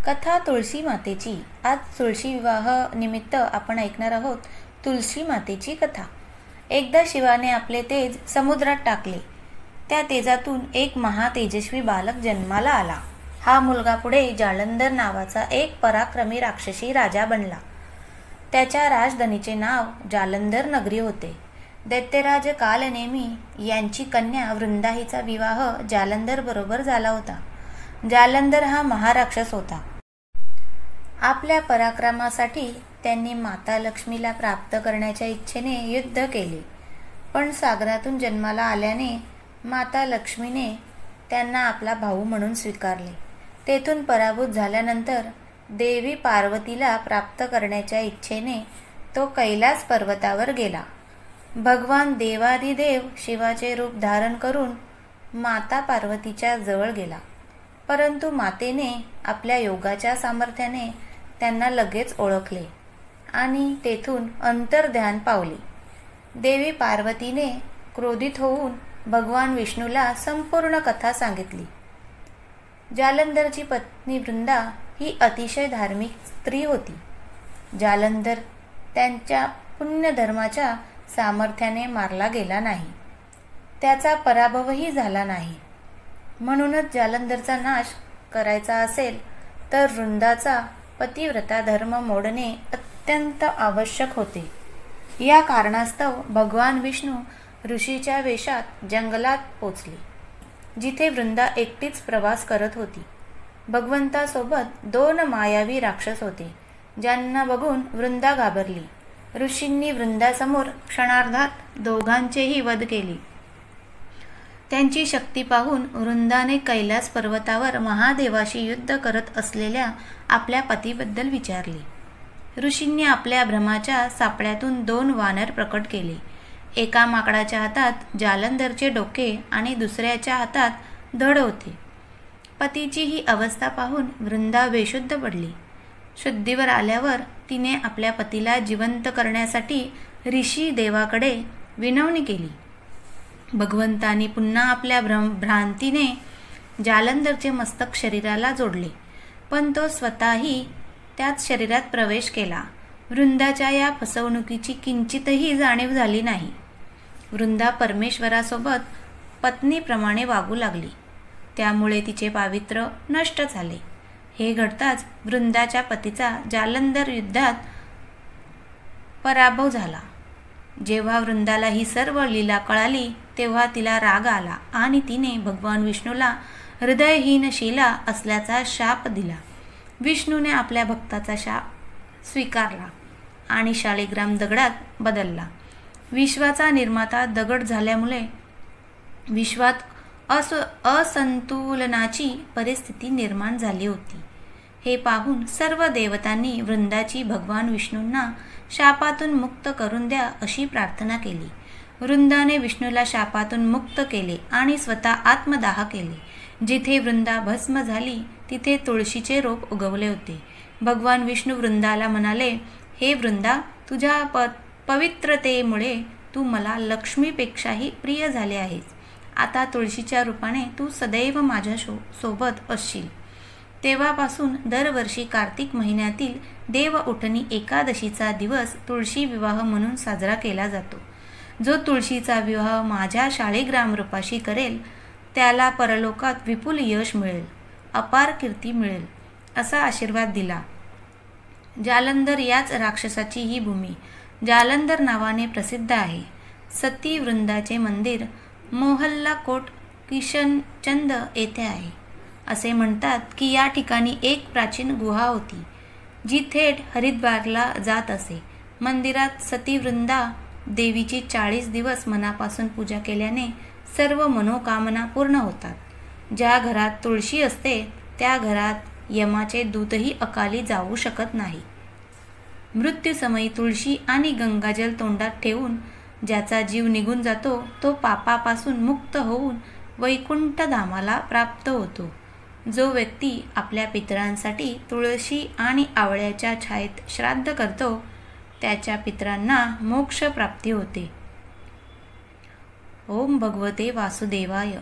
कथा तुळशी मातेची. आज तुळशी विवाह निमित्त आपण ऐकणार आहोत तुळशी मातेची कथा. एकदा शिवाने आपले तेज समुद्रात टाकले. त्या तेजातून एक महातेजस्वी बालक जन्माला आला. हा मुलगा पुढे जालंधर नावाचा एक पराक्रमी राक्षसी राजा बनला. त्याच्या राजधानीचे नाव जालंधर नगरी होते. दैत्यराज कालनेमी यांची कन्या वृंदा हिचा विवाह जालंधर बरोबर झाला होता. जालंधर हा महाराक्षस होता. आपल्या पराक्रमासाठी त्यांनी माता लक्ष्मीला प्राप्त करण्याच्या इच्छेने युद्ध केले. पण सागरातून जन्माला आल्याने माता लक्ष्मीने त्यांना आपला भाऊ म्हणून स्वीकारले. तेथून पराभूत झाल्यानंतर देवी पार्वतीला प्राप्त करण्याच्या इच्छेने तो कैलास पर्वतावर गेला. भगवान देवादिदेव शिवाचे रूप धारण करून माता पार्वतीच्या जवळ गेला. परंतु मातेने आपल्या योगाच्या सामर्थ्याने त्यांना लगेच ओळखले आणि तेथून अंतर्ध्यान पावले. देवी पार्वतीने क्रोधित होऊन भगवान विष्णूला संपूर्ण कथा सांगितली. जालंधरची पत्नी वृंदा ही अतिशय धार्मिक स्त्री होती. जालंधर त्यांच्या पुण्यधर्माच्या सामर्थ्याने मारला गेला नाही. त्याचा पराभवही झाला नाही. म्हणूनच जालंधरचा नाश करायचा असेल तर वृंदाचा पतिव्रता धर्म मोडणे अत्यंत आवश्यक होते. या कारणास्तव भगवान विष्णू ऋषीच्या वेशात जंगलात पोचले, जिथे वृंदा एकटीच प्रवास करत होती. भगवंतासोबत 2 मायावी राक्षस होते, ज्यांना बघून वृंदा घाबरली. ऋषींनी वृंदासमोर क्षणार्धात दोघांचेही वध केले. त्यांची शक्ती पाहून वृंदाने कैलास पर्वतावर महादेवाशी युद्ध करत असलेल्या आपल्या पतीबद्दल विचारले. ऋषींनी आपल्या भ्रमाच्या सापळ्यातून 2 वानर प्रकट केले. एका माकडाच्या हातात जालंधरचे डोके आणि दुसऱ्याच्या हातात धड होते. पतीची ही अवस्था पाहून वृंदा बेशुद्ध पडली. शुद्धीवर आल्यावर तिने आपल्या पतीला जिवंत करण्यासाठी ऋषी देवाकडे विनवणी केली. भगवंतांनी पुन्हा आपल्या भ्रांतीने जालंधरचे मस्तक शरीराला जोडले, पण तो स्वतःही त्याच शरीरात प्रवेश केला. वृंदाच्या या फसवणुकीची किंचितही जाणीव झाली नाही. वृंदा परमेश्वरासोबत पत्नीप्रमाणे वागू लागली. त्यामुळे तिचे पावित्र्य नष्ट झाले. हे घडताच वृंदाच्या पतीचा जालंधर युद्धात पराभव झाला. जेव्हा वृंदाला ही सर्व लीला कळाली तेव्हा तिला राग आला आणि तिने भगवान विष्णूला हृदयहीन शिला असल्याचा शाप दिला. विष्णूने आपल्या भक्ताचा शाप स्वीकारला आणि शालिग्राम दगडात बदलला. विश्वाचा निर्माता दगड झाल्यामुळे विश्वात असंतुलनाची परिस्थिती निर्माण झाली होती. हे पाहून सर्व देवतांनी वृंदाची भगवान विष्णूंना शापातून मुक्त करून द्या अशी प्रार्थना केली. वृंदाने विष्णूला शापातून मुक्त केले आणि स्वतः आत्मदाह केले. जिथे वृंदा भस्म झाली तिथे तुळशीचे रोप उगवले होते. भगवान विष्णू वृंदाला म्हणाले, हे वृंदा, तुझ्या पवित्रतेमुळे तू मला लक्ष्मीपेक्षाही प्रिय झाले आहेस. आता तुळशीच्या रूपाने तू सदैव माझ्या सोबत असशील. तेव्हापासून दरवर्षी कार्तिक महिन्यातील देव उठणी एकादशीचा दिवस तुळशी विवाह म्हणून साजरा केला जातो. जो तुळशीचा विवाह माझ्या शालिग्राम रूपाशी करेल त्याला परलोकात विपुल यश मिळेल, अपार कीर्ती मिळेल, असा आशीर्वाद दिला. जालंधर याच राक्षसाची ही भूमी जालंधर नावाने प्रसिद्ध आहे. सती वृंदाचे मंदिर मोहल्ला कोट किशनचंद येथे आहे. असे म्हणतात की या ठिकाणी एक प्राचीन गुहा होती, जी थेट हरिद्वारला जात असे. मंदिरात सती वृंदा देवीची 40 दिवस मनापासून पूजा केल्याने सर्व मनोकामना पूर्ण होतात. ज्या घरात तुळशी असते त्या घरात यमाचे दूतही अकाली जाऊ शकत नाही. मृत्यूसमयी तुळशी आणि गंगाजल तोंडात ठेवून ज्याचा जीव निघून जातो तो पापापासून मुक्त होऊन वैकुंठ धामाला प्राप्त होतो. जो व्यक्ती आपल्या पितरांसाठी तुळशी आणि आवळ्याच्या छायेत श्राद्ध करतो त्याच्या पितरांना मोक्ष प्राप्ती होते. ओम भगवते वासुदेवाय.